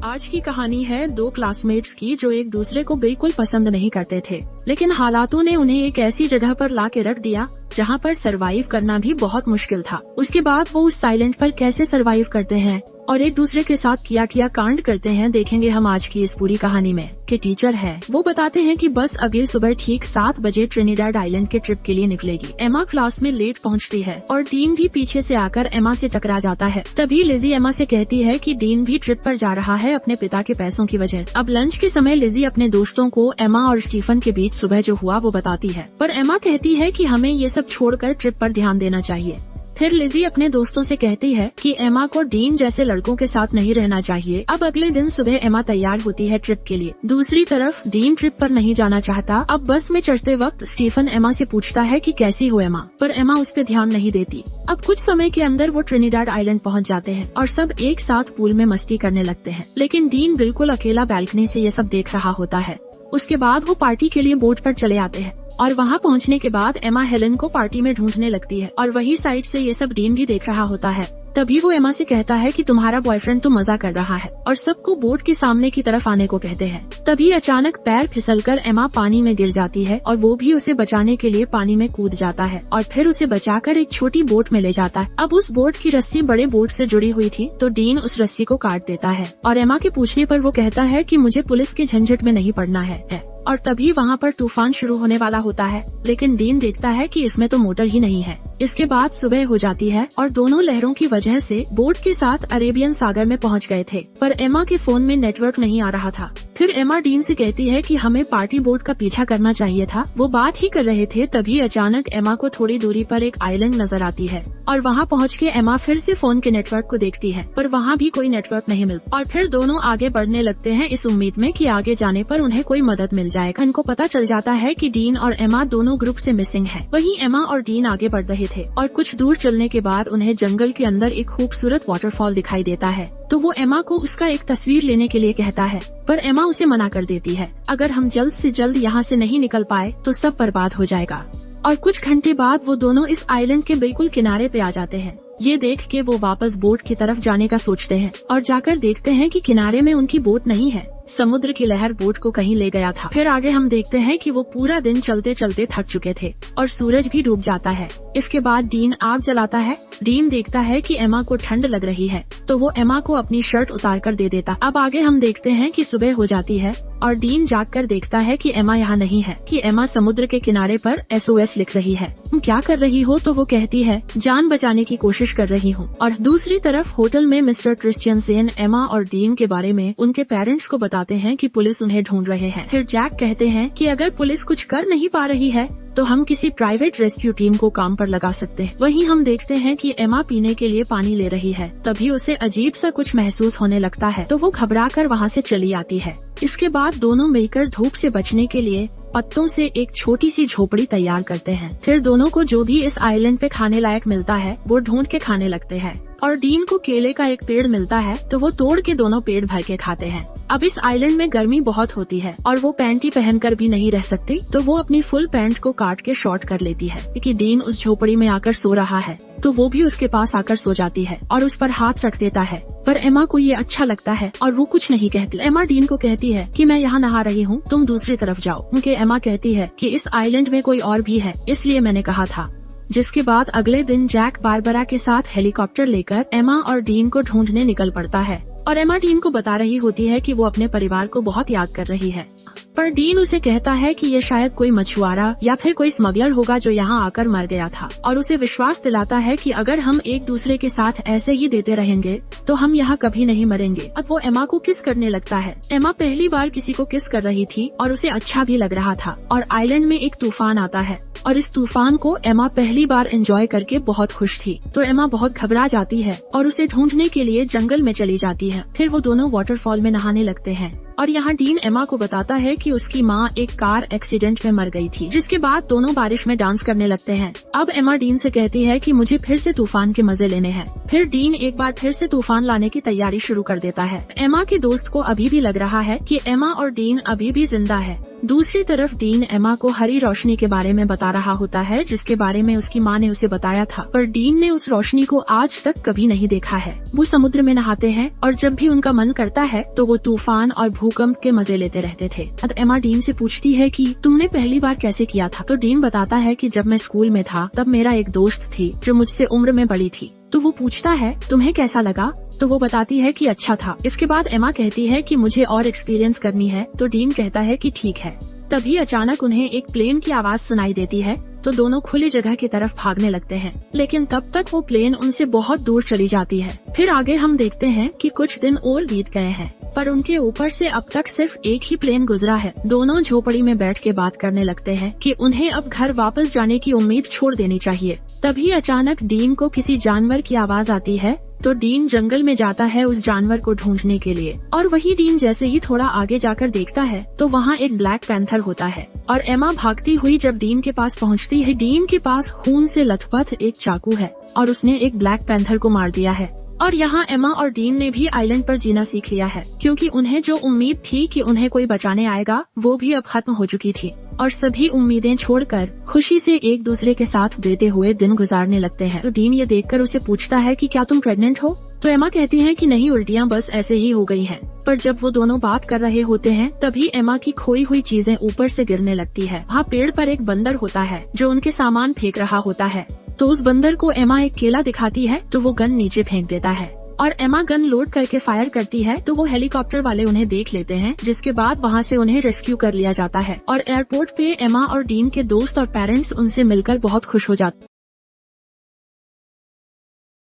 आज की कहानी है दो क्लासमेट्स की जो एक दूसरे को बिल्कुल पसंद नहीं करते थे, लेकिन हालातों ने उन्हें एक ऐसी जगह पर ला के रख दिया जहाँ पर सरवाइव करना भी बहुत मुश्किल था। उसके बाद वो उस साइलेंट पर कैसे सरवाइव करते हैं और एक दूसरे के साथ किया कांड करते हैं, देखेंगे हम आज की इस पूरी कहानी में। के टीचर है वो बताते हैं कि बस अगली सुबह ठीक 7 बजे ट्रिनिडाड आइलैंड के ट्रिप के लिए निकलेगी। एमा क्लास में लेट पहुंचती है और डीन भी पीछे से आकर एमा से टकरा जाता है। तभी लिजी एमा से कहती है कि डीन भी ट्रिप पर जा रहा है अपने पिता के पैसों की वजह से। अब लंच के समय लिजी अपने दोस्तों को एमा और स्टीफन के बीच सुबह जो हुआ वो बताती है, पर एमा कहती है कि हमें ये सब छोड़कर ट्रिप पर ध्यान देना चाहिए। फिर लिजी अपने दोस्तों से कहती है कि एमा को डीन जैसे लड़कों के साथ नहीं रहना चाहिए। अब अगले दिन सुबह एमा तैयार होती है ट्रिप के लिए। दूसरी तरफ डीन ट्रिप पर नहीं जाना चाहता। अब बस में चढ़ते वक्त स्टीफन एमा से पूछता है कि कैसी हो एमा, पर एमा उस पर ध्यान नहीं देती। अब कुछ समय के अंदर वो ट्रिनिडाड आइलैंड पहुंच जाते हैं और सब एक साथ पूल में मस्ती करने लगते हैं, लेकिन डीन बिल्कुल अकेला बैल्कनी से ये सब देख रहा होता है। उसके बाद वो पार्टी के लिए बोट पर चले आते हैं और वहाँ पहुँचने के बाद एमा हेलन को पार्टी में ढूंढने लगती है और वही साइड से ये सब डीन भी देख रहा होता है। तभी वो एमा से कहता है कि तुम्हारा बॉयफ्रेंड तो मजा कर रहा है और सबको बोट के सामने की तरफ आने को कहते हैं। तभी अचानक पैर फिसलकर एमा पानी में गिर जाती है और वो भी उसे बचाने के लिए पानी में कूद जाता है और फिर उसे बचाकर एक छोटी बोट में ले जाता है। अब उस बोट की रस्सी बड़े बोट से जुड़ी हुई थी तो डीन उस रस्सी को काट देता है और एमा के पूछने पर वो कहता है कि मुझे पुलिस के झंझट में नहीं पड़ना है। और तभी वहाँ पर तूफान शुरू होने वाला होता है, लेकिन डीन देखता है कि इसमें तो मोटर ही नहीं है। इसके बाद सुबह हो जाती है और दोनों लहरों की वजह से बोट के साथ अरेबियन सागर में पहुँच गए थे, पर एमा के फोन में नेटवर्क नहीं आ रहा था। फिर एमा डीन से कहती है कि हमें पार्टी बोट का पीछा करना चाहिए था। वो बात ही कर रहे थे तभी अचानक एमा को थोड़ी दूरी पर एक आइलैंड नजर आती है और वहाँ पहुँच के एमा फिर से फोन के नेटवर्क को देखती है, पर वहाँ भी कोई नेटवर्क नहीं मिलता। और फिर दोनों आगे बढ़ने लगते हैं इस उम्मीद में कि आगे जाने पर उन्हें कोई मदद मिल जाएगा। इनको पता चल जाता है कि डीन और एमा दोनों ग्रुप से मिसिंग है। वहीं एमा और डीन आगे बढ़ रहे थे और कुछ दूर चलने के बाद उन्हें जंगल के अंदर एक खूबसूरत वाटरफॉल दिखाई देता है, तो वो एमा को उसका एक तस्वीर लेने के लिए कहता है, पर एमा उसे मना कर देती है। अगर हम जल्द से जल्द यहाँ से नहीं निकल पाए तो सब बर्बाद हो जाएगा। और कुछ घंटे बाद वो दोनों इस आइलैंड के बिल्कुल किनारे पे आ जाते हैं। ये देख के वो वापस बोट की तरफ जाने का सोचते हैं और जाकर देखते हैं कि किनारे में उनकी बोट नहीं है। समुद्र की लहर बोट को कहीं ले गया था। फिर आगे हम देखते हैं कि वो पूरा दिन चलते चलते थक चुके थे और सूरज भी डूब जाता है। इसके बाद डीन आग जलाता है। डीन देखता है कि एमा को ठंड लग रही है तो वो एमा को अपनी शर्ट उतार कर दे देता। अब आगे हम देखते हैं कि सुबह हो जाती है और डीन जाग कर देखता है कि एमा यहाँ नहीं है, कि एमा समुद्र के किनारे पर SOS लिख रही है। तुम क्या कर रही हो? तो वो कहती है जान बचाने की कोशिश कर रही हूँ। और दूसरी तरफ होटल में मिस्टर क्रिश्चियनसेन एमा और डीन के बारे में उनके पेरेंट्स को बताते हैं कि पुलिस उन्हें ढूंढ रहे हैं। फिर जैक कहते हैं कि अगर पुलिस कुछ कर नहीं पा रही है तो हम किसी प्राइवेट रेस्क्यू टीम को काम पर लगा सकते हैं। वहीं हम देखते हैं कि एमा पीने के लिए पानी ले रही है। तभी उसे अजीब सा कुछ महसूस होने लगता है तो वो घबराकर वहाँ से चली आती है। इसके बाद दोनों मिलकर धूप से बचने के लिए पत्तों से एक छोटी सी झोपड़ी तैयार करते हैं। फिर दोनों को जो भी इस आइलैंड पे खाने लायक मिलता है वो ढूंढ के खाने लगते हैं। और डीन को केले का एक पेड़ मिलता है तो वो तोड़ के दोनों पेड़ भर के खाते हैं। अब इस आइलैंड में गर्मी बहुत होती है और वो पैंटी पहनकर भी नहीं रह सकती, तो वो अपनी फुल पैंट को काट के शॉर्ट कर लेती है। क्योंकि डीन उस झोपड़ी में आकर सो रहा है तो वो भी उसके पास आकर सो जाती है और उस पर हाथ रख देता है, पर एमा को ये अच्छा लगता है और वो कुछ नहीं कहती। एमा डीन को कहती है कि मैं यहाँ नहा रही हूँ, तुम दूसरी तरफ जाओ। क्योंकि एमा कहती है कि इस आइलैंड में कोई और भी है, इसलिए मैंने कहा था। जिसके बाद अगले दिन जैक बारबरा के साथ हेलीकॉप्टर लेकर एमा और डीन को ढूंढने निकल पड़ता है और एमा डीन को बता रही होती है कि वो अपने परिवार को बहुत याद कर रही है, पर डीन उसे कहता है कि ये शायद कोई मछुआरा या फिर कोई स्मगलर होगा जो यहाँ आकर मर गया था, और उसे विश्वास दिलाता है कि अगर हम एक दूसरे के साथ ऐसे ही देते रहेंगे तो हम यहाँ कभी नहीं मरेंगे। अब वो एमा को किस करने लगता है। एमा पहली बार किसी को किस कर रही थी और उसे अच्छा भी लग रहा था। और आइलैंड में एक तूफान आता है और इस तूफान को एमा पहली बार एंजॉय करके बहुत खुश थी, तो एमा बहुत घबरा जाती है और उसे ढूंढने के लिए जंगल में चली जाती है। फिर वो दोनों वाटरफॉल में नहाने लगते हैं और यहाँ डीन एमा को बताता है कि उसकी माँ एक कार एक्सीडेंट में मर गई थी, जिसके बाद दोनों बारिश में डांस करने लगते हैं। अब एमा डीन से कहती है कि मुझे फिर से तूफान के मजे लेने हैं। फिर डीन एक बार फिर से तूफान लाने की तैयारी शुरू कर देता है। एमा के दोस्त को अभी भी लग रहा है कि एमा और डीन अभी भी जिंदा है। दूसरी तरफ डीन एमा को हरी रोशनी के बारे में बता रहा होता है, जिसके बारे में उसकी माँ ने उसे बताया था, पर डीन ने उस रोशनी को आज तक कभी नहीं देखा है। वो समुद्र में नहाते हैं और जब भी उनका मन करता है तो वो तूफान और भूकंप के मजे लेते रहते थे। अब एमा डीन से पूछती है कि तुमने पहली बार कैसे किया था? तो डीन बताता है कि जब मैं स्कूल में था तब मेरा एक दोस्त थी जो मुझसे उम्र में बड़ी थी। तो वो पूछता है तुम्हें कैसा लगा? तो वो बताती है कि अच्छा था। इसके बाद एमा कहती है कि मुझे और एक्सपीरियंस करनी है। तो डीन कहता है कि ठीक है। तभी अचानक उन्हें एक प्लेन की आवाज सुनाई देती है, तो दोनों खुली जगह की तरफ भागने लगते हैं, लेकिन तब तक वो प्लेन उनसे बहुत दूर चली जाती है। फिर आगे हम देखते हैं कि कुछ दिन और बीत गए हैं, पर उनके ऊपर से अब तक सिर्फ एक ही प्लेन गुजरा है। दोनों झोपड़ी में बैठ के बात करने लगते हैं कि उन्हें अब घर वापस जाने की उम्मीद छोड़ देनी चाहिए। तभी अचानक डीन को किसी जानवर की आवाज आती है, तो डीन जंगल में जाता है उस जानवर को ढूंढने के लिए। और वही डीन जैसे ही थोड़ा आगे जाकर देखता है तो वहाँ एक ब्लैक पैंथर होता है और एमा भागती हुई जब डीन के पास पहुँचती है, डीन के पास खून से लथपथ एक चाकू है और उसने एक ब्लैक पैंथर को मार दिया है। और यहाँ एमा और डीन ने भी आइलैंड पर जीना सीख लिया है, क्योंकि उन्हें जो उम्मीद थी कि उन्हें कोई बचाने आएगा वो भी अब खत्म हो चुकी थी और सभी उम्मीदें छोड़कर खुशी से एक दूसरे के साथ देते हुए दिन गुजारने लगते हैं। तो डीन ये देखकर उसे पूछता है कि क्या तुम प्रेग्नेंट हो? तो एमा कहती है कि नहीं, उल्टियाँ बस ऐसे ही हो गई हैं। पर जब वो दोनों बात कर रहे होते हैं तभी एमा की खोई हुई चीजें ऊपर से गिरने लगती है। वहाँ पेड़ पर एक बंदर होता है जो उनके सामान फेंक रहा होता है। तो उस बंदर को एमा एक केला दिखाती है तो वो गन नीचे फेंक देता है और एमा गन लोड करके फायर करती है तो वो हेलीकॉप्टर वाले उन्हें देख लेते हैं, जिसके बाद वहाँ से उन्हें रेस्क्यू कर लिया जाता है। और एयरपोर्ट पे एमा और डीन के दोस्त और पेरेंट्स उनसे मिलकर बहुत खुश हो जाते हैं।